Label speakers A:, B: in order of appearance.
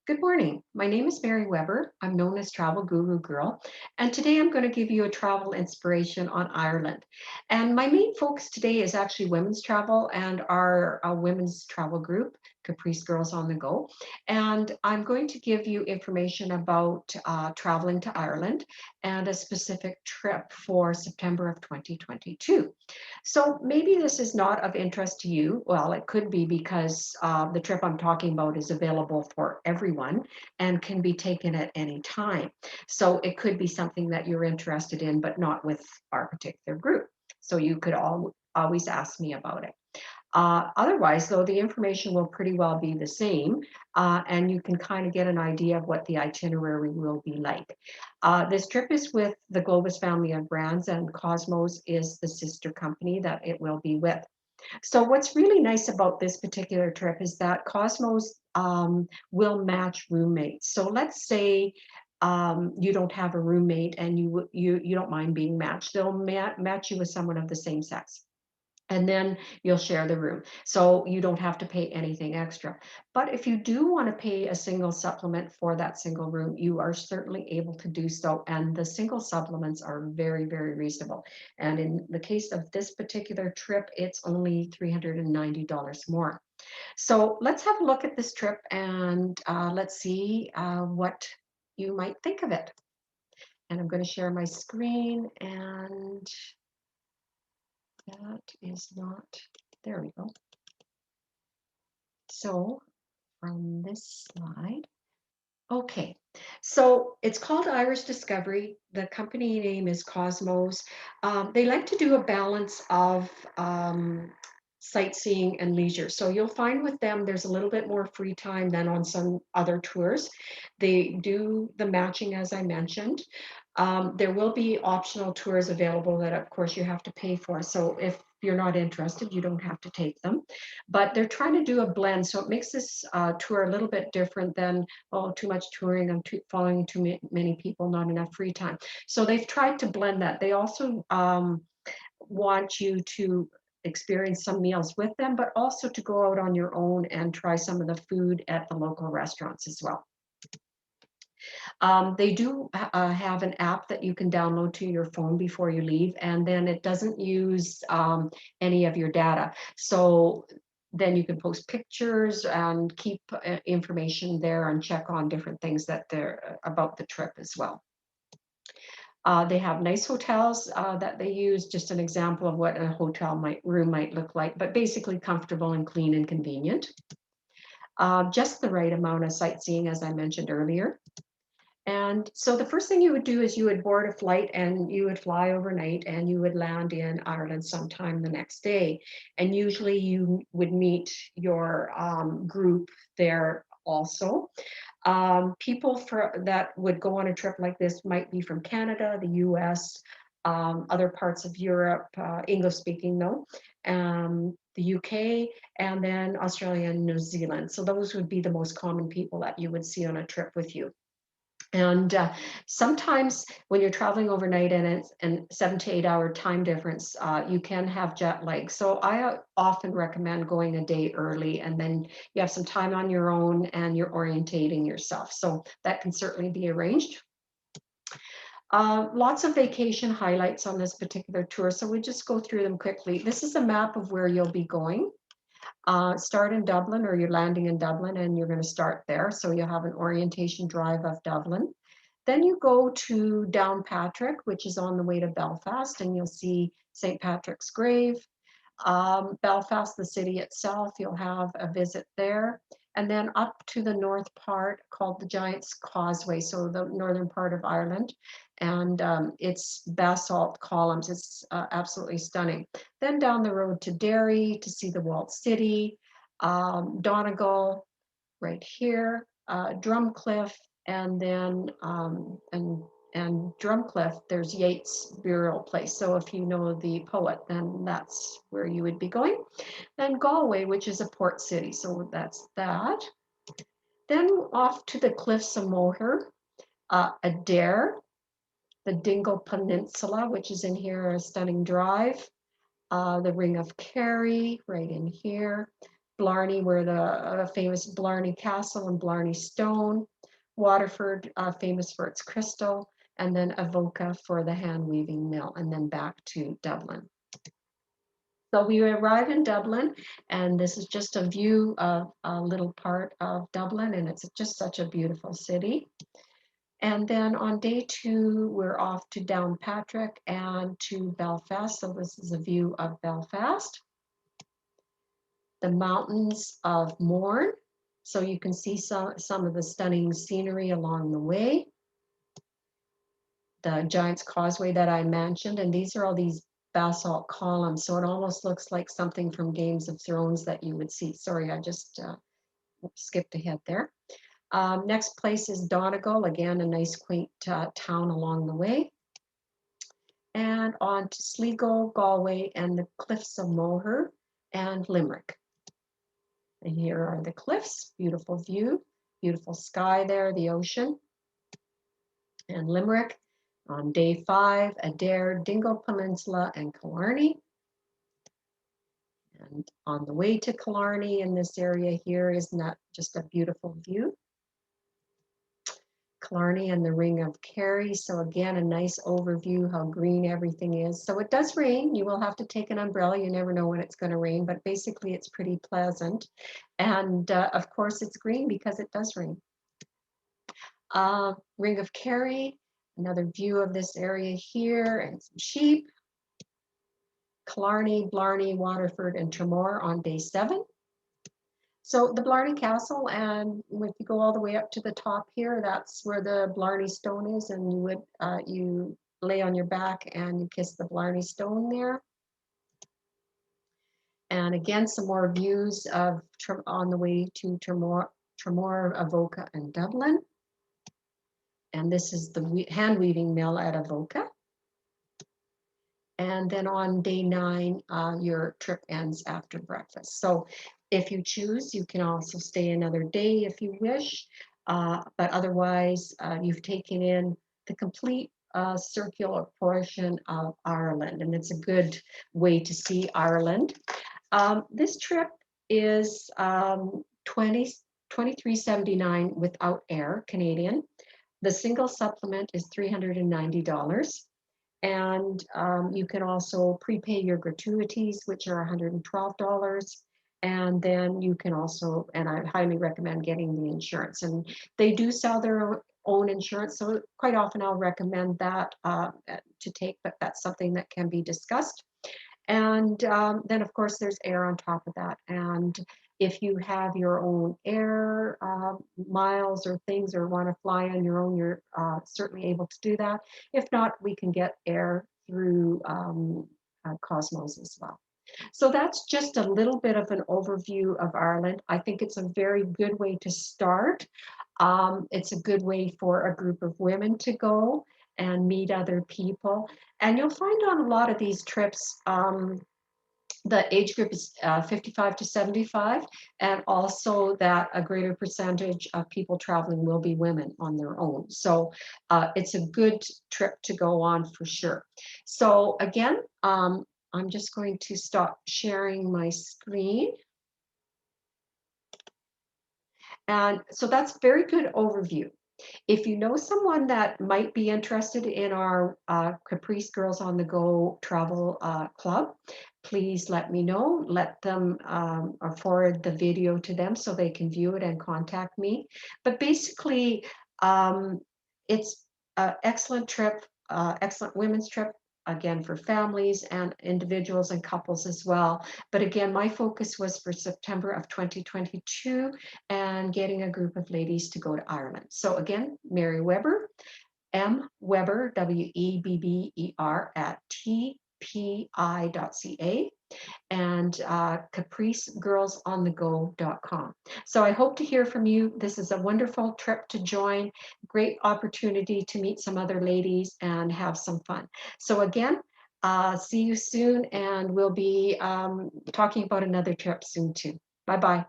A: Good morning. My name is Mary Weber. I'm known as Travel Guru Girl, and today I'm going to give you a travel inspiration on Ireland. And my main focus today is actually women's travel and our women's travel group, Caprice Girls on the Go. And I'm going to give you information about traveling to Ireland and a specific trip for September of 2022. So maybe this is not of interest to you. Well, it could be because the trip I'm talking about is available for everyone and can be taken at any time. So it could be something that you're interested in, but not with our particular group. So you could always ask me about it. Otherwise, though, the information will pretty well be the same, and you can kind of get an idea of what the itinerary will be like. This trip is with the Globus family of brands, and Cosmos is the sister company that it will be with. So what's really nice about this particular trip is that Cosmos will match roommates. So let's say you don't have a roommate and you don't mind being matched. They'll match you with someone of the same sex, and then you'll share the room. So you don't have to pay anything extra. But if you do want to pay a single supplement for that single room, you are certainly able to do so. And the single supplements are very, very reasonable. And in the case of this particular trip, it's only $390 more. So let's have a look at this trip and let's see what you might think of it. And I'm going to share my screen, and that is not, there we go. So from this slide, okay, so it's called Irish Discovery. The company name is Cosmos. They like to do a balance of sightseeing and leisure. So you'll find with them, there's a little bit more free time than on some other tours. They do the matching, as I mentioned. There will be optional tours available that, of course, you have to pay for. So if you're not interested, you don't have to take them. But they're trying to do a blend. So it makes this tour a little bit different than, oh, too much touring, I'm following too many people, not enough free time. So they've tried to blend that. They also want you to experience some meals with them, but also to go out on your own and try some of the food at the local restaurants as well. They do have an app that you can download to your phone before you leave, and then it doesn't use any of your data. So then you can post pictures and keep information there and check on different things that they're about the trip as well. They have nice hotels that they use, just an example of what a hotel room might look like, but basically comfortable and clean and convenient. Just the right amount of sightseeing, as I mentioned earlier. And so the first thing you would do is you would board a flight and you would fly overnight and you would land in Ireland sometime the next day. And usually you would meet your group there also. People that would go on a trip like this might be from Canada, the US, other parts of Europe, English speaking though, the UK, and then Australia and New Zealand. So those would be the most common people that you would see on a trip with you. And sometimes when you're traveling overnight and it's a 7 to 8 hour time difference, you can have jet lag. So I often recommend going a day early, and then you have some time on your own and you're orientating yourself. So that can certainly be arranged. Lots of vacation highlights on this particular tour. So we just go through them quickly. This is a map of where you'll be going. Start in Dublin, or you're landing in Dublin and you're going to start there. So you'll have an orientation drive of Dublin. Then you go to Downpatrick, which is on the way to Belfast, and you'll see St. Patrick's grave. Belfast, the city itself, you'll have a visit there. And then up to the north part called the Giant's Causeway, so the northern part of Ireland. And it's basalt columns. It's absolutely stunning. Then down the road to Derry to see the walled city, Donegal right here, Drumcliff, and then and Drumcliff, there's Yeats' burial place. So if you know the poet, then that's where you would be going. Then Galway, which is a port city, so that's that. Then off to the Cliffs of Moher, Adare, the Dingle Peninsula, which is in here, a stunning drive, the Ring of Kerry, right in here, Blarney, where the famous Blarney Castle and Blarney Stone. Waterford, famous for its crystal, and then Avoca for the hand weaving mill, and then back to Dublin. So we arrive in Dublin, and this is just a view of a little part of Dublin, and it's just such a beautiful city. And then on day 2, we're off to Downpatrick and to Belfast. So this is a view of Belfast. The mountains of Mourne. So you can see some of the stunning scenery along the way. The Giant's Causeway that I mentioned, and these are all these basalt columns. So it almost looks like something from Games of Thrones that you would see. Sorry, I just skipped ahead there. Next place is Donegal, again, a nice quaint town along the way. And on to Sligo, Galway, and the cliffs of Moher and Limerick. And here are the cliffs, beautiful view, beautiful sky there, the ocean. And Limerick. On day 5, Adare, Dingle Peninsula, and Killarney. And on the way to Killarney in this area here, isn't that just a beautiful view? Killarney and the Ring of Kerry. So again, a nice overview how green everything is. So it does rain. You will have to take an umbrella. You never know when it's going to rain, but basically it's pretty pleasant. And of course it's green because it does rain. Ring of Kerry, another view of this area here, and some sheep. Killarney, Blarney, Waterford, and Tramore on day 7. So the Blarney Castle, and if you go all the way up to the top here, that's where the Blarney Stone is, and you would you lay on your back and you kiss the Blarney Stone there. And again, some more views of on the way to Tramore, Avoca, and Dublin. And this is the hand weaving mill at Avoca. And then on day 9, your trip ends after breakfast. So if you choose, you can also stay another day if you wish, but otherwise you've taken in the complete circular portion of Ireland, and it's a good way to see Ireland. This trip is $23.79 without air Canadian. The single supplement is $390. And you can also prepay your gratuities, which are $112. And then you can also, and I highly recommend getting the insurance. And they do sell their own insurance, so quite often I'll recommend that to take, but that's something that can be discussed. And then, of course, there's air on top of that. And if you have your own air miles or things, or want to fly on your own, you're certainly able to do that. If not, we can get air through Cosmos as well. So that's just a little bit of an overview of Ireland. I think it's a very good way to start. It's a good way for a group of women to go and meet other people. And you'll find on a lot of these trips, the age group is 55 to 75, and also that a greater percentage of people traveling will be women on their own. So it's a good trip to go on for sure. So again, I'm just going to stop sharing my screen. And so that's a very good overview. If you know someone that might be interested in our Caprice Girls on the Go travel club, please let me know. Let them or forward the video to them so they can view it and contact me. But basically, it's an excellent trip, excellent women's trip, again, for families and individuals and couples as well. But again, my focus was for September of 2022 and getting a group of ladies to go to Ireland. So again, Mary Weber, M. Weber, W-E-B-B-E-R at tpi.ca, and capricegirlsonthego.com. So I hope to hear from you. This is a wonderful trip to join, great opportunity to meet some other ladies and have some fun. So again, see you soon, and we'll be talking about another trip soon too. Bye-bye.